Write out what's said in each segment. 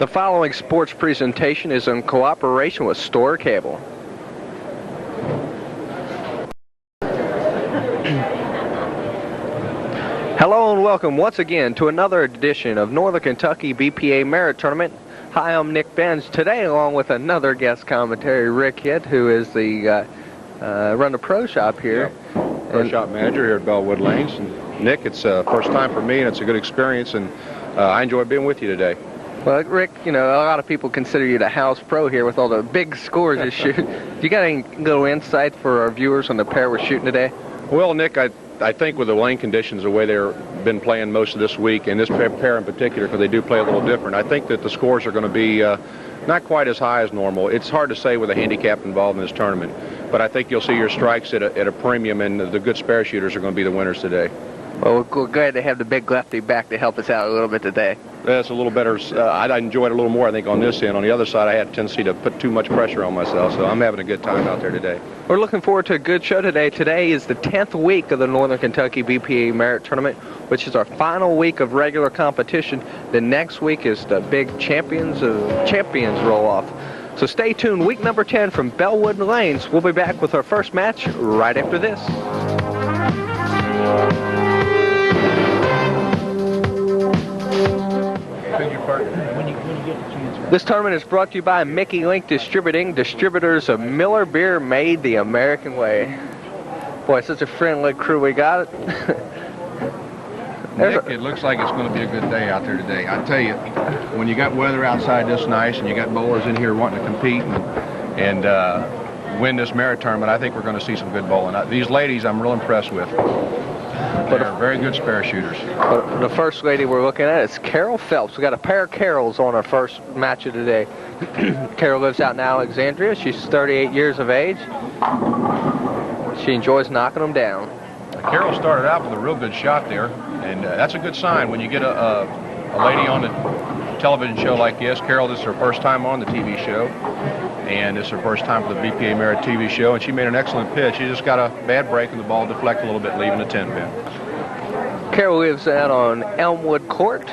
The following sports presentation is in cooperation with Store Cable. Hello and welcome once again to another edition of Northern Kentucky BPA Merit Tournament. Hi, I'm Nick Benz. Today, along with another guest commentary, Rick Hitt, who is the run the pro shop here. Yep. Pro shop manager here at Bellewood Lanes. And Nick, it's first time for me, and it's a good experience, and I enjoy being with you today. Well, Rick, you know, a lot of people consider you the house pro here with all the big scores you shoot. You got any little insight for our viewers on the pair we're shooting today? Well, Nick, I think with the lane conditions, the way they've been playing most of this week, and this pair in particular, because they do play a little different, I think that the scores are going to be not quite as high as normal. It's hard to say with a handicap involved in this tournament, but I think you'll see your strikes at a premium, and the good spare shooters are going to be the winners today. Well, we're glad to have the big lefty back to help us out a little bit today. That's a little better. I enjoyed it a little more, I think, on this end. On the other side, I had a tendency to put too much pressure on myself, so I'm having a good time out there today. We're looking forward to a good show today. Today is the 10th week of the Northern Kentucky BPA Merit Tournament, which is our final week of regular competition. The next week is the big Champions roll-off. So stay tuned. Week number 10 from Bellewood Lanes. We'll be back with our first match right after this. This tournament is brought to you by Mickey Link Distributing, distributors of Miller Beer made the American way. Boy, such a friendly crew we got. Nick, it looks like it's going to be a good day out there today. I tell you, when you got weather outside this nice and you got bowlers in here wanting to compete and win this merit tournament, I think we're going to see some good bowling. These ladies I'm real impressed with. They're very good spare shooters. The first lady we're looking at is Carol Phelps. We got a pair of Carols on our first match of the day. Carol lives out in Alexandria. She's 38 years of age. She enjoys knocking them down. Carol started out with a real good shot there, and that's a good sign when you get a lady on a television show like this. Carol, this is her first time on the TV show, and this is her first time for the BPA Merit TV show, and she made an excellent pitch. She just got a bad break, and the ball deflected a little bit, leaving the 10 pin. Carol lives out on Elmwood Court.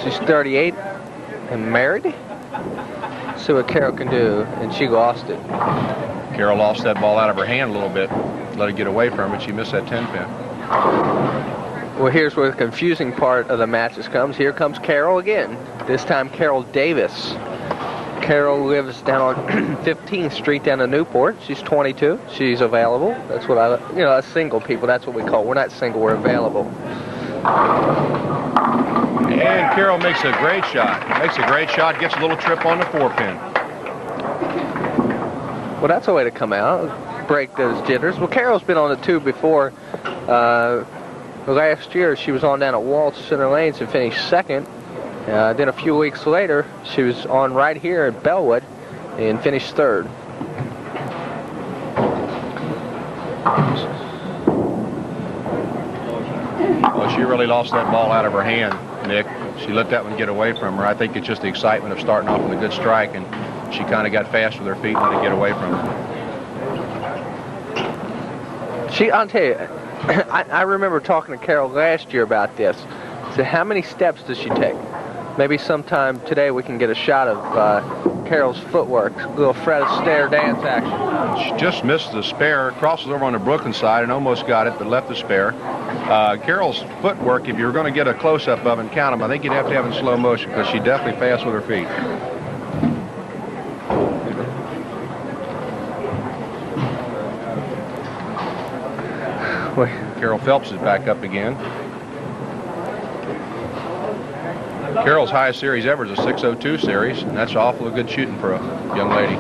She's 38 and married. See what Carol can do, and she lost it. Carol lost that ball out of her hand a little bit, let it get away from it. She missed that 10 pin. Well, here's where the confusing part of the matches comes. Here comes Carol again. This time Carol Davis. Carol lives down on 15th Street down in Newport. She's 22. She's available. That's what us single people, that's what we call. We're not single, we're available. And Carol makes a great shot. Gets a little trip on the 4 pin. Well, that's a way to come out, break those jitters. Well, Carol's been on the 2 before. Last year, she was on down at Waltz Center Lanes and finished 2nd. Then a few weeks later, she was on right here at Bellewood and finished 3rd. Well, she really lost that ball out of her hand, Nick. She let that one get away from her. I think it's just the excitement of starting off with a good strike, and she kind of got fast with her feet and let it get away from her. I'll tell you, I remember talking to Carol last year about this. So how many steps does she take? Maybe sometime today we can get a shot of Carol's footwork, a little Fred Astaire dance action. She just missed the spare, crosses over on the Brooklyn side and almost got it, but left the spare. Carol's footwork, if you're going to get a close-up of and count them, I think you'd have to have it in slow motion because she's definitely fast with her feet. Carol Phelps is back up again. Carol's highest series ever is a 602 series, and that's awful good shooting for a young lady.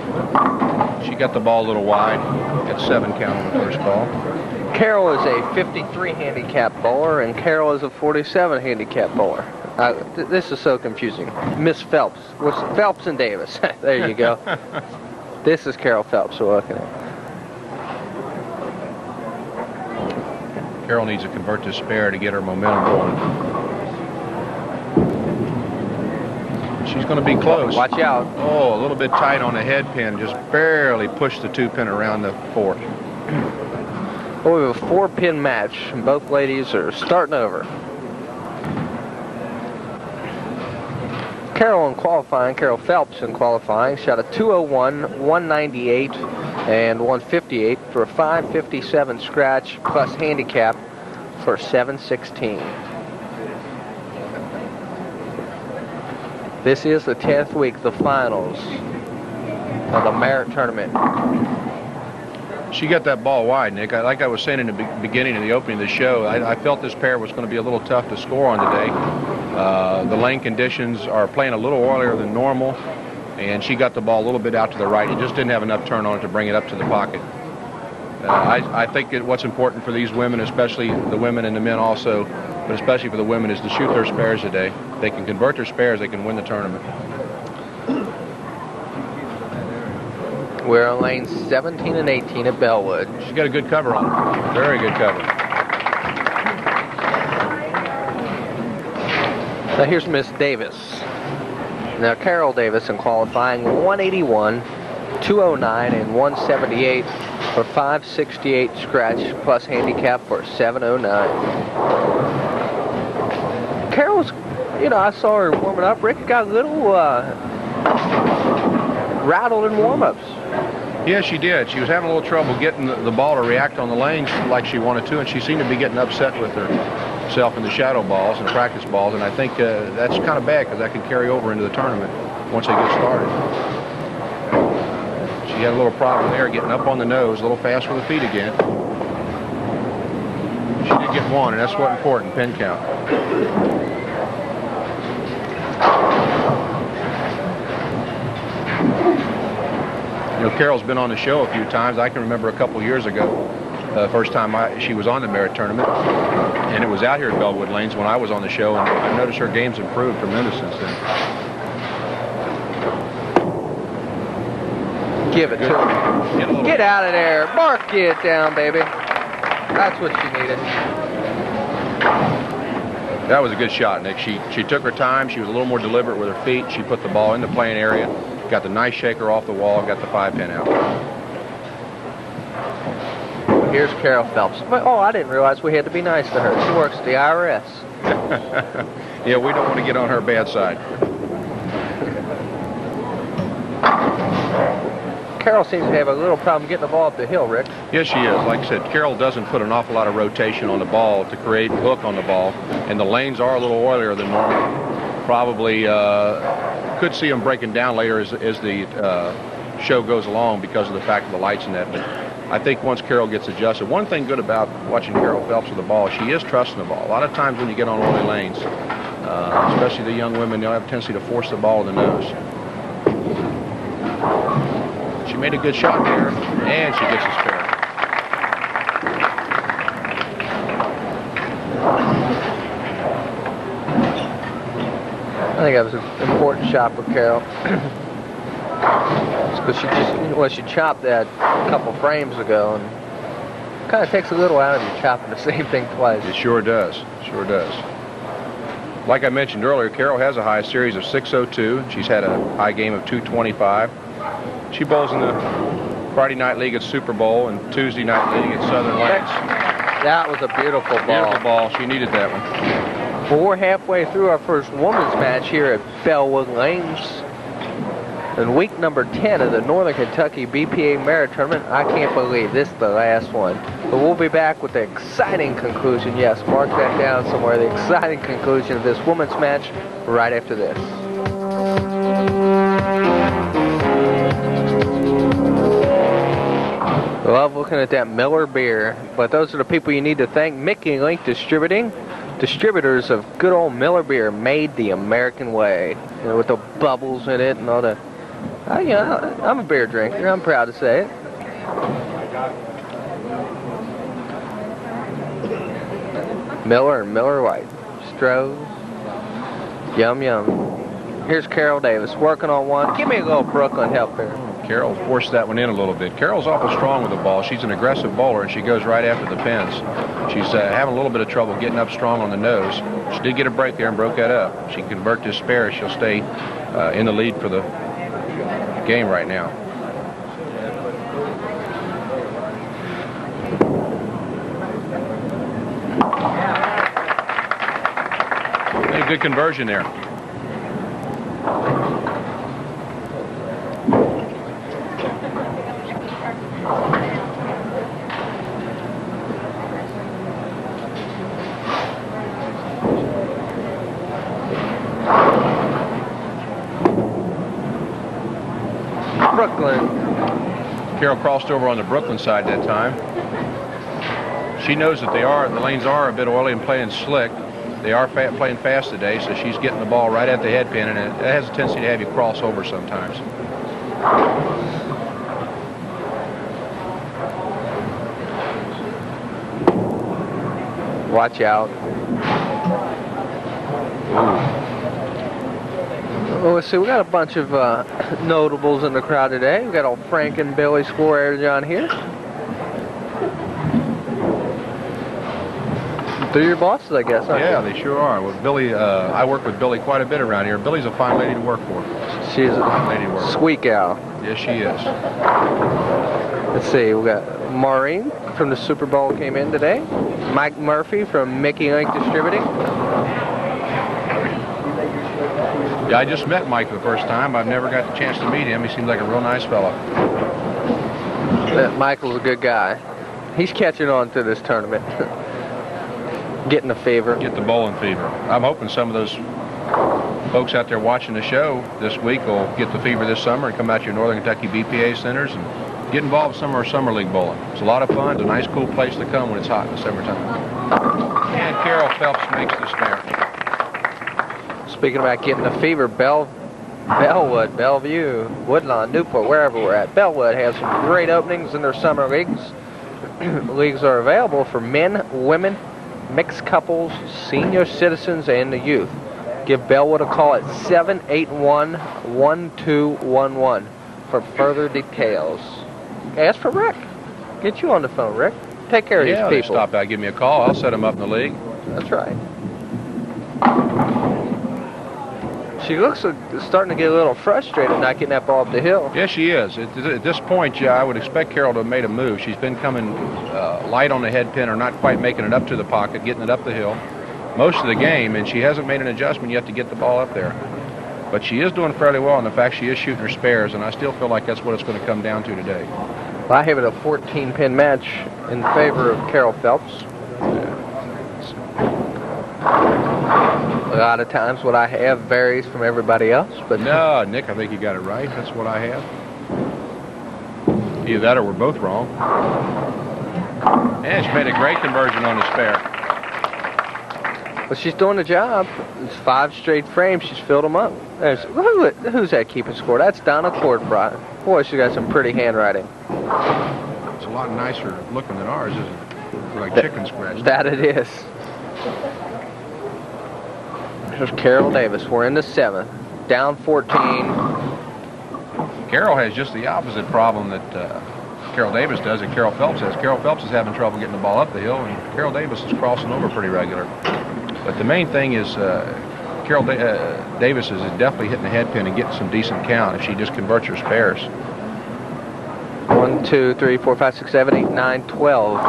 She got the ball a little wide, got 7 count on the first ball. Carol is a 53 handicap bowler, and Carol is a 47 handicap bowler. This is so confusing. Miss Phelps. Phelps and Davis. There you go. This is Carol Phelps we're looking at. Carol needs to convert this spare to get her momentum going. She's going to be close. Watch out. Oh, a little bit tight on the head pin. Just barely pushed the 2 pin around the 4. Well, we have a 4-pin match, and both ladies are starting over. Carol in qualifying, Carol Phelps in qualifying, shot a 201, 198, and 158 for a 557 scratch plus handicap for 716. This is the 10th week, the finals of the Merit Tournament. She got that ball wide, Nick. Like I was saying in the beginning of the opening of the show, I felt this pair was going to be a little tough to score on today. The lane conditions are playing a little oilier than normal, and she got the ball a little bit out to the right. It just didn't have enough turn on it to bring it up to the pocket. I think what's important for these women, especially the women and the men also, but especially for the women, is to shoot their spares today. If they can convert their spares, they can win the tournament. We're on lanes 17 and 18 at Bellewood. She's got a good cover on her. Very good cover. Now here's Miss Davis. Now Carol Davis in qualifying, 181, 209, and 178 for 568 scratch plus handicap for 709. Carol's, I saw her warming up. Rick got a little rattled in warm-ups. Yeah, she did. She was having a little trouble getting the ball to react on the lanes like she wanted to, and she seemed to be getting upset with herself in the shadow balls and the practice balls, and I think that's kind of bad because that can carry over into the tournament once they get started. She had a little problem there getting up on the nose, a little fast with the feet again. She did get one, and that's what's important, pin count. Carol's been on the show a few times. I can remember a couple years ago, first time she was on the Merit Tournament, and it was out here at Bellewood Lanes when I was on the show, and I noticed her game's improved tremendous since then. Give it to her. Get out of there. Mark it down, baby. That's what she needed. That was a good shot, Nick. She took her time. She was a little more deliberate with her feet. She put the ball in the playing area. Got the nice shaker off the wall, got the 5-pin out. Here's Carol Phelps. Oh, I didn't realize we had to be nice to her. She works at the IRS. Yeah, we don't want to get on her bad side. Carol seems to have a little problem getting the ball up the hill, Rick. Yes, she is. Like I said, Carol doesn't put an awful lot of rotation on the ball to create hook on the ball, and the lanes are a little oilier than normal. Probably could see them breaking down later as the show goes along because of the fact of the lights and that. But I think once Carol gets adjusted, one thing good about watching Carol Phelps with the ball, she is trusting the ball. A lot of times when you get on oily lanes, especially the young women, they'll have a tendency to force the ball in the nose. She made a good shot there, and she gets a spare. I think that was an important shot for Carol. Because she chopped that a couple frames ago, and kind of takes a little out of you chopping the same thing twice. It sure does. Sure does. Like I mentioned earlier, Carol has a high series of 602. She's had a high game of 225. She bowls in the Friday Night League at Super Bowl and Tuesday Night League at Southern Lanes. That was a beautiful ball. Beautiful ball. She needed that one. Well, we're halfway through our first women's match here at Bellewood Lanes. In week number 10 of the Northern Kentucky BPA Merit Tournament. I can't believe this is the last one. But we'll be back with the exciting conclusion. Yes, mark that down somewhere. The exciting conclusion of this women's match right after this. Love looking at that Miller beer. But those are the people you need to thank. Mickey Link Distributing. Distributors of good old Miller beer made the American way. With the bubbles in it and all the... I'm a beer drinker. I'm proud to say it. Miller and Miller White. Stroh's. Yum, yum. Here's Carol Davis working on one. Give me a little Brooklyn help here. Carol forced that one in a little bit. Carol's awful strong with the ball. She's an aggressive bowler, and she goes right after the pins. She's having a little bit of trouble getting up strong on the nose. She did get a break there and broke that up. She can convert this spare. She'll stay in the lead for the game right now. Made a good conversion there. Brooklyn. Carol crossed over on the Brooklyn side that time. She knows that the lanes are a bit oily and playing slick. They are playing fast today, so she's getting the ball right at the head pin, and it has a tendency to have you cross over sometimes. Watch out. Oh, let's see, we got a bunch of notables in the crowd today. We got old Frank and Billy Square John here. They're your bosses, I guess, aren't Yeah, they sure are. Well, Billy, I work with Billy quite a bit around here. Billy's a fine lady to work for. She's a lady to work for. squeak owl. Yes, she is. Let's see, we got Maureen from the Super Bowl came in today. Mike Murphy from Mickey Inc. Distributing. Yeah, I just met Mike for the first time. I've never got the chance to meet him. He seems like a real nice fella. Michael's a good guy. He's catching on to this tournament. Getting the fever. Get the bowling fever. I'm hoping some of those folks out there watching the show this week will get the fever this summer and come out to your Northern Kentucky BPA centers and get involved in some of our summer league bowling. It's a lot of fun. It's a nice, cool place to come when it's hot in the summertime. And Carol Phelps makes the spare. Speaking about getting the fever, Bellewood, Bellevue, Woodlawn, Newport, wherever we're at, Bellewood has some great openings in their summer leagues. Leagues are available for men, women, mixed couples, senior citizens, and the youth. Give Bellewood a call at 781-1211 for further details. Ask for Rick. Get you on the phone, Rick. Take care of these people. Yeah, stop by, give me a call. I'll set them up in the league. That's right. She looks starting to get a little frustrated not getting that ball up the hill. Yes, she is. At this point, yeah, I would expect Carol to have made a move. She's been coming light on the head pin or not quite making it up to the pocket, getting it up the hill most of the game, and she hasn't made an adjustment yet to get the ball up there. But she is doing fairly well, and the fact she is shooting her spares, and I still feel like that's what it's going to come down to today. Well, I have it a 14-pin match in favor of Carol Phelps. A lot of times what I have varies from everybody else, but no, Nick, I think you got it right. That's what I have. Either that or we're both wrong. And she made a great conversion on the spare. But she's doing the job. It's 5 straight frames. She's filled them up. Who's that keeping score? That's Donna Cordbrot. Boy, she's got some pretty handwriting. It's a lot nicer looking than ours, isn't it? It's like chicken scratch. That it is. There's Carol Davis. We're in the 7th. Down 14. Carol has just the opposite problem that Carol Davis does that Carol Phelps has. Carol Phelps is having trouble getting the ball up the hill, and Carol Davis is crossing over pretty regular. But the main thing is Carol Davis is definitely hitting the head pin and getting some decent count if she just converts her spares. 1, 2, 3, 4, 5, 6, 7, 8, 9, 12.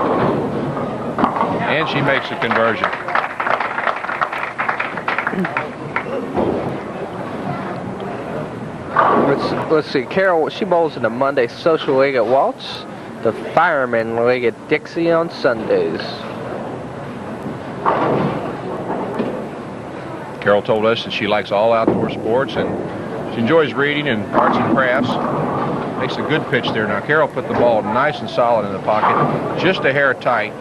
And she makes a conversion. Let's see. Carol, she bowls in the Monday Social League at Waltz, the Fireman League at Dixie on Sundays. Carol told us that she likes all outdoor sports and she enjoys reading and arts and crafts. Makes a good pitch there. Now Carol put the ball nice and solid in the pocket, just a hair tight,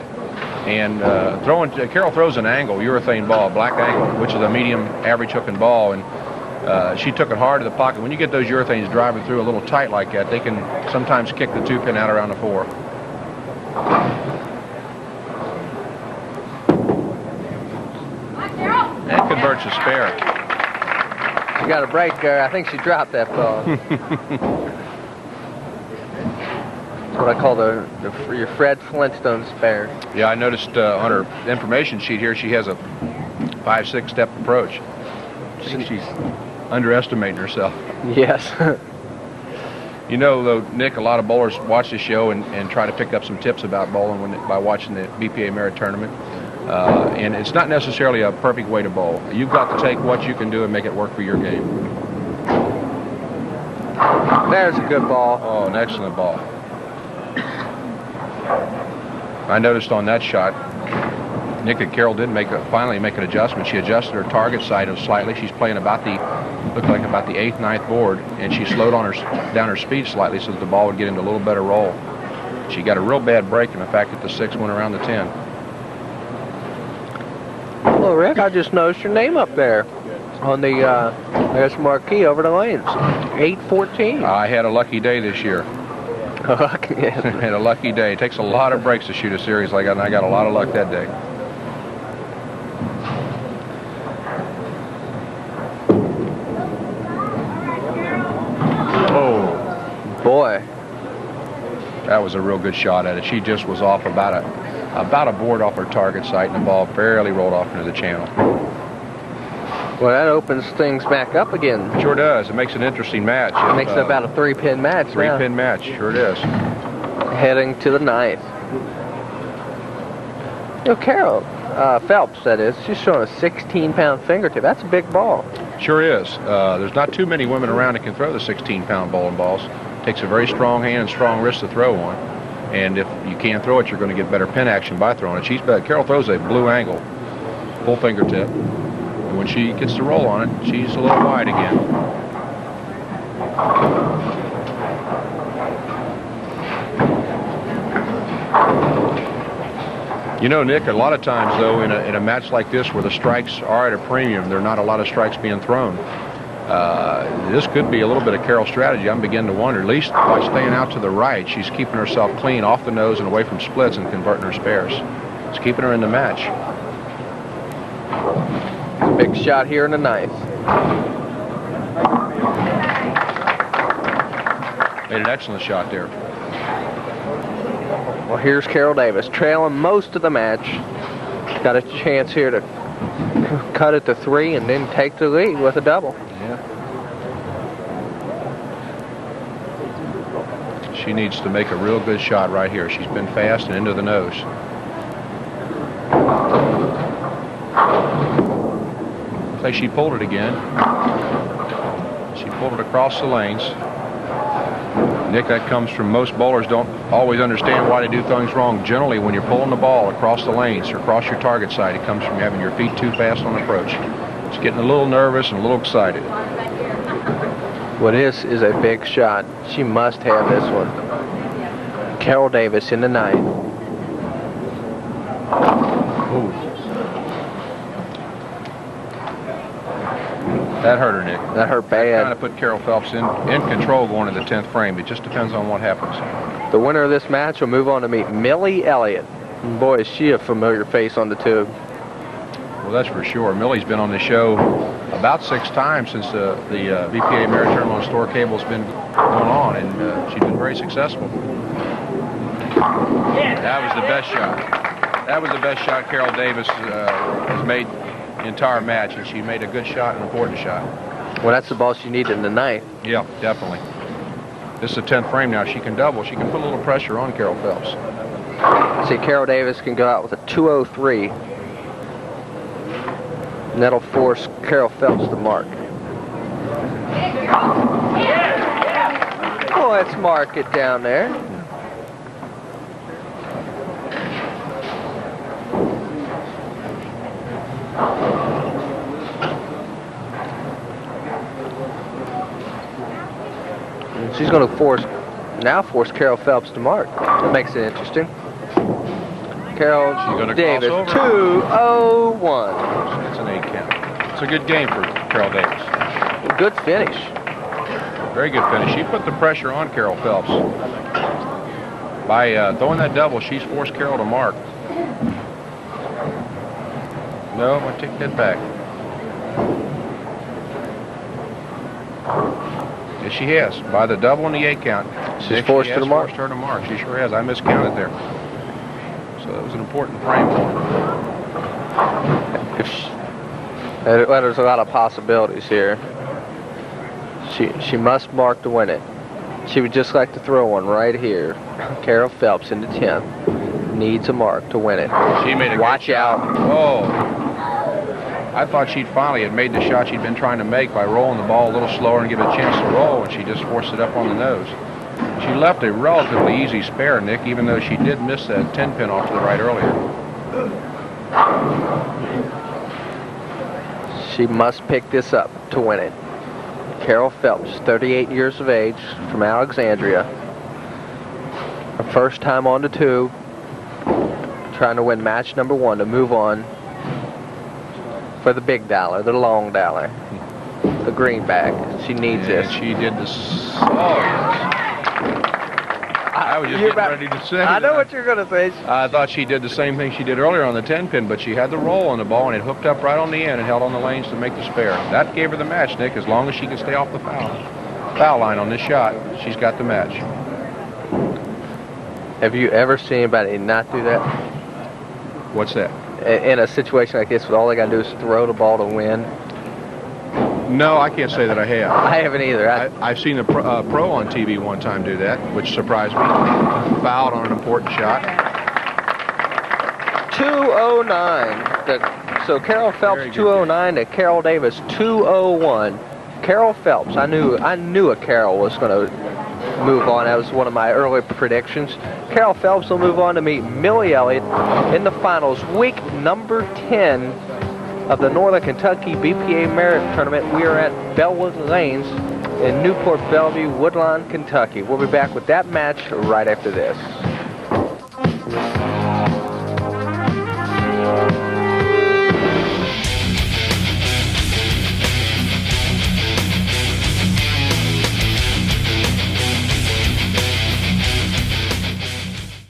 and Carol throws an angle, urethane ball, a black angle, which is a medium average hooking ball, and she took it hard to the pocket. When you get those urethanes driving through a little tight like that, they can sometimes kick the 2-pin out around the 4. And converts a spare. She got a break there. I think she dropped that ball. That's what I call your Fred Flintstone spare. Yeah, I noticed on her information sheet here she has a 5-6 step approach. I think she's underestimating herself. Yes. You know, though, Nick, a lot of bowlers watch this show and try to pick up some tips about bowling by watching the BPA Merit Tournament. And it's not necessarily a perfect way to bowl. You've got to take what you can do and make it work for your game. There's a good ball. Oh, an excellent ball. I noticed on that shot, Nick, that Carol did finally make an adjustment. She adjusted her target sight slightly. She's playing about the 8th, 9th board, and she slowed down her speed slightly so that the ball would get into a little better roll. She got a real bad break in the fact that the 6 went around the 10. Well, Rick, I just noticed your name up there on the there's marquee over the lanes. 8-14. I had a lucky day this year. Had a lucky day. It takes a lot of breaks to shoot a series like that, and I got a lot of luck that day. Oh, boy, that was a real good shot at it. She just was off about a board off her target sight, and the ball barely rolled off into the channel. Well, that opens things back up again. Sure does. It makes an interesting match. It makes it about a 3-pin match. 3-pin match. Sure it is. Heading to the 9th. You know, Carol Phelps, that is, she's showing a 16-pound fingertip. That's a big ball. Sure is. There's not too many women around that can throw the 16-pound bowling balls. It takes a very strong hand and strong wrist to throw one. And if you can't throw it, you're going to get better pin action by throwing it. Carol throws a blue angle, full fingertip. And when she gets the roll on it, she's a little wide again. You know, Nick, a lot of times, though, in a match like this where the strikes are at a premium, there are not a lot of strikes being thrown. This could be a little bit of Carol's strategy. I'm beginning to wonder, at least by staying out to the right, she's keeping herself clean off the nose and away from splits and converting her spares. It's keeping her in the match. Big shot here in the 9th. Made an excellent shot there. Well, here's Carol Davis, trailing most of the match. Got a chance here to cut it to 3 and then take the lead with a double. Yeah. She needs to make a real good shot right here. She's been fast and into the nose. Looks like she pulled it again. She pulled it across the lanes. Nick, that comes from most bowlers don't always understand why they do things wrong. Generally, when you're pulling the ball across the lanes or across your target side, it comes from having your feet too fast on approach. It's getting a little nervous and a little excited. Well, this is a big shot. She must have this one. Carol Davis in the 9th. Ooh. That hurt her, Nick. That hurt bad. Trying to put Carol Phelps in control going to the 10th frame. It just depends on what happens. The winner of this match will move on to meet Millie Elliott. And boy, is she a familiar face on the tube. Well, that's for sure. Millie's been on the show about 6 times since the BPA Merit Tournament on Store Cable's been going on, and she's been very successful. That was the best shot. That was the best shot Carol Davis has made the entire match, and she made a good shot, an important shot. Well, that's the ball she needed in the 9th. Yeah, definitely. This is the 10th frame now. She can double. She can put a little pressure on Carol Phelps. See, Carol Davis can go out with a 203. And that'll force Carol Phelps to mark. Oh, let's mark it down there. And she's going to force Carol Phelps to mark. That makes it interesting. Carol Davis, 201. It's an 8 count. It's a good game for Carol Davis. Good finish. Very good finish. She put the pressure on Carol Phelps. By throwing that double, she's forced Carol to mark. No, I'm going to take that back. Yes, she has. By the double and the 8 count, she's forced her to mark. Forced her to mark. She sure has. I miscounted there. So that was an important frame for her. There's a lot of possibilities here. She must mark to win it. She would just like to throw one right here. Carol Phelps in the 10th needs a mark to win it. She made a Watch out. Oh. I thought she'd finally had made the shot she'd been trying to make by rolling the ball a little slower and give it a chance to roll, and she just forced it up on the nose. She left a relatively easy spare, Nick, even though she did miss that 10 pin off to the right earlier. She must pick this up to win it. Carol Phelps, 38 years of age, from Alexandria. Her first time on the tube, trying to win match number 1 to move on for the big dollar, the long dollar, the greenback. She needs this. She did this. I was just getting ready to say I know what you're going to say. I thought she did the same thing she did earlier on the 10-pin, but she had the roll on the ball, and it hooked up right on the end and held on the lanes to make the spare. That gave her the match, Nick, as long as she could stay off the foul line on this shot. She's got the match. Have you ever seen anybody not do that? What's that? In a situation like this, where all they got to do is throw the ball to win? No, I can't say that I have. I haven't either. I've seen a pro on TV one time do that, which surprised me. Fouled on an important shot. 209. So Carol Phelps 209 to Carol Davis 201. Carol Phelps. I knew a Carol was going to move on. That was one of my early predictions. Carol Phelps will move on to meet Millie Elliott in the finals, week number 10 of the Northern Kentucky BPA Merit Tournament. We are at Bellewood Lanes in Newport Bellevue, Woodlawn, Kentucky. We'll be back with that match right after this.